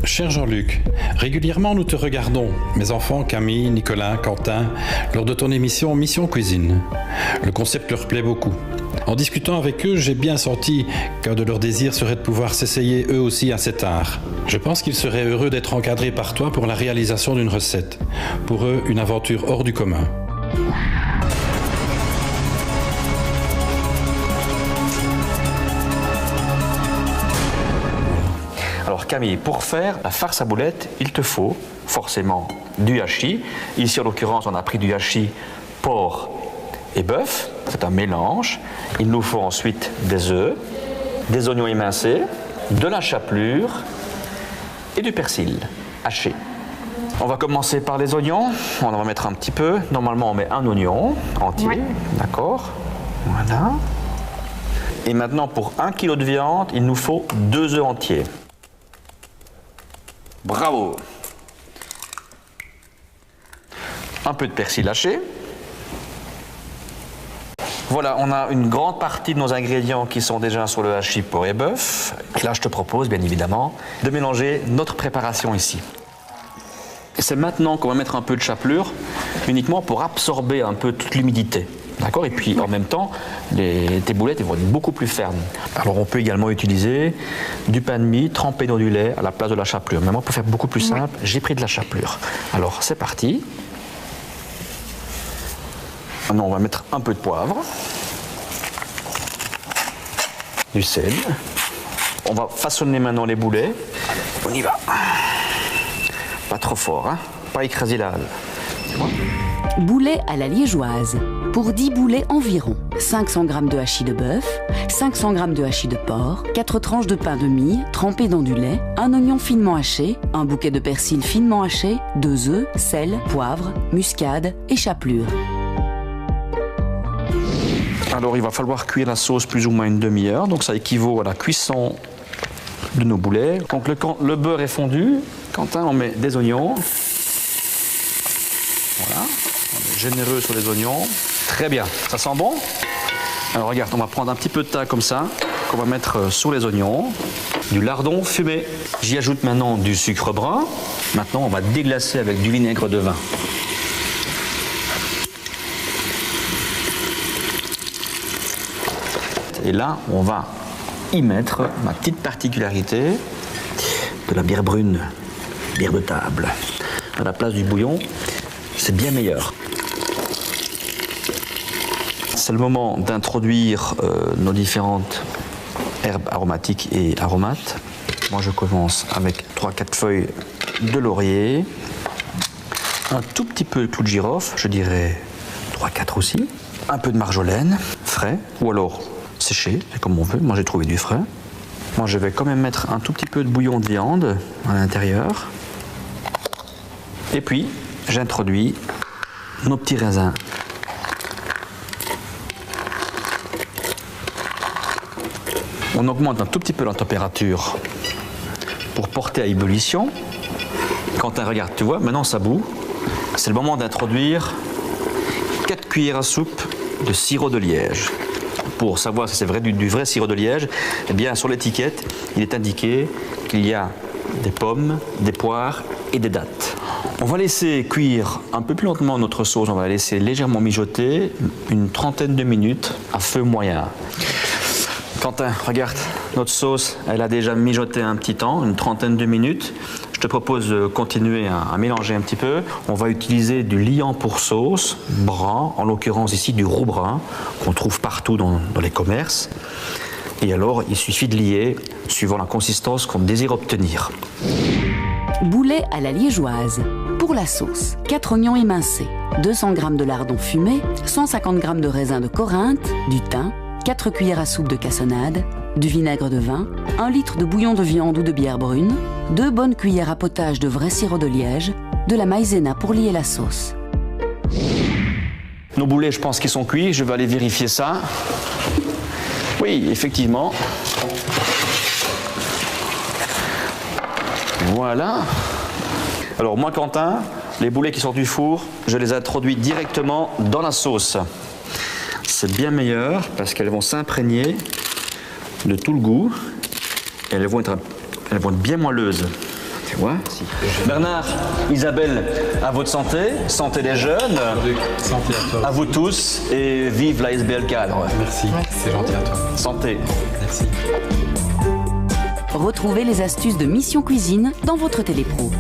Cher Jean-Luc, régulièrement nous te regardons, mes enfants Camille, Nicolas, Quentin, lors de ton émission Mission Cuisine. Le concept leur plaît beaucoup. En discutant avec eux, j'ai bien senti qu'un de leurs désirs serait de pouvoir s'essayer eux aussi à cet art. Je pense qu'ils seraient heureux d'être encadrés par toi pour la réalisation d'une recette. Pour eux, une aventure hors du commun. Alors Camille, pour faire la farce à boulettes, il te faut forcément du hachis. Ici en l'occurrence, on a pris du hachis porc et bœuf. C'est un mélange. Il nous faut ensuite des œufs, des oignons émincés, de la chapelure et du persil haché. On va commencer par les oignons. On en va mettre un petit peu. Normalement, on met un oignon entier. Ouais. D'accord. Voilà. Et maintenant, pour 1 kg de viande, il nous faut 2 œufs entiers. Bravo! Un peu de persil haché. Voilà, on a une grande partie de nos ingrédients qui sont déjà sur le hachis porc et bœuf. Et là, je te propose, bien évidemment, de mélanger notre préparation ici. Et c'est maintenant qu'on va mettre un peu de chapelure, uniquement pour absorber un peu toute l'humidité. D'accord? Et puis, en même temps, tes boulettes elles vont être beaucoup plus fermes. Alors, on peut également utiliser du pain de mie trempé dans du lait à la place de la chapelure. Mais moi, pour faire beaucoup plus simple, j'ai pris de la chapelure. Alors, c'est parti. Maintenant, on va mettre un peu de poivre, du sel. On va façonner maintenant les boulets. On y va. Pas trop fort, hein? Pas écraser la halle. C'est bon? Boulets à la liégeoise. Pour 10 boulets environ, 500 g de hachis de bœuf, 500 g de hachis de porc, 4 tranches de pain de mie trempé dans du lait, un oignon finement haché, un bouquet de persil finement haché, 2 œufs, sel, poivre, muscade et chapelure. Alors il va falloir cuire la sauce plus ou moins une demi-heure, donc ça équivaut à la cuisson de nos boulets. Donc quand le beurre est fondu, Quentin, on met des oignons. Voilà, on est généreux sur les oignons. Très bien, ça sent bon? Alors regarde, on va prendre un petit peu de thym comme ça, qu'on va mettre sur les oignons. Du lardon fumé. J'y ajoute maintenant du sucre brun. Maintenant, on va déglacer avec du vinaigre de vin. Et là, on va y mettre ma petite particularité de la bière brune, bière de table. À la place du bouillon, c'est bien meilleur. C'est le moment d'introduire nos différentes herbes aromatiques et aromates. Moi, je commence avec 3-4 feuilles de laurier, un tout petit peu de clou de girofle, je dirais 3-4 aussi, un peu de marjolaine, frais, ou alors séché, c'est comme on veut. Moi, j'ai trouvé du frais. Moi, je vais quand même mettre un tout petit peu de bouillon de viande à l'intérieur. Et puis, j'introduis nos petits raisins. On augmente un tout petit peu la température pour porter à ébullition. Quentin, regarde, tu vois, maintenant ça bout. C'est le moment d'introduire 4 cuillères à soupe de sirop de liège. Pour savoir si c'est vrai, du vrai sirop de liège, eh bien, sur l'étiquette, il est indiqué qu'il y a des pommes, des poires et des dattes. On va laisser cuire un peu plus lentement notre sauce. On va la laisser légèrement mijoter une trentaine de minutes à feu moyen. Quentin, regarde, notre sauce, elle a déjà mijoté un petit temps, une trentaine de minutes. Je te propose de continuer à mélanger un petit peu. On va utiliser du liant pour sauce, brun, en l'occurrence ici du roux brun, qu'on trouve partout dans les commerces. Et alors, il suffit de lier suivant la consistance qu'on désire obtenir. Boulet à la liégeoise. Pour la sauce, 4 oignons émincés, 200 g de lardon fumé, 150 g de raisin de Corinthe, du thym, 4 cuillères à soupe de cassonade, du vinaigre de vin, 1 litre de bouillon de viande ou de bière brune, 2 bonnes cuillères à potage de vrai sirop de liège, de la maïzena pour lier la sauce. Nos boulets, je pense qu'ils sont cuits. Je vais aller vérifier ça. Oui, effectivement. Voilà. Alors moi, Quentin, les boulets qui sortent du four, je les introduis directement dans la sauce. C'est bien meilleur parce qu'elles vont s'imprégner de tout le goût et elles vont être bien moelleuses. Tu vois. Bernard, Isabelle, à votre santé, santé des jeunes, Santé à toi. à vous tous et vive la SBL cadre. Merci, c'est gentil à toi. Santé. Merci. Retrouvez les astuces de Mission Cuisine dans votre télépro.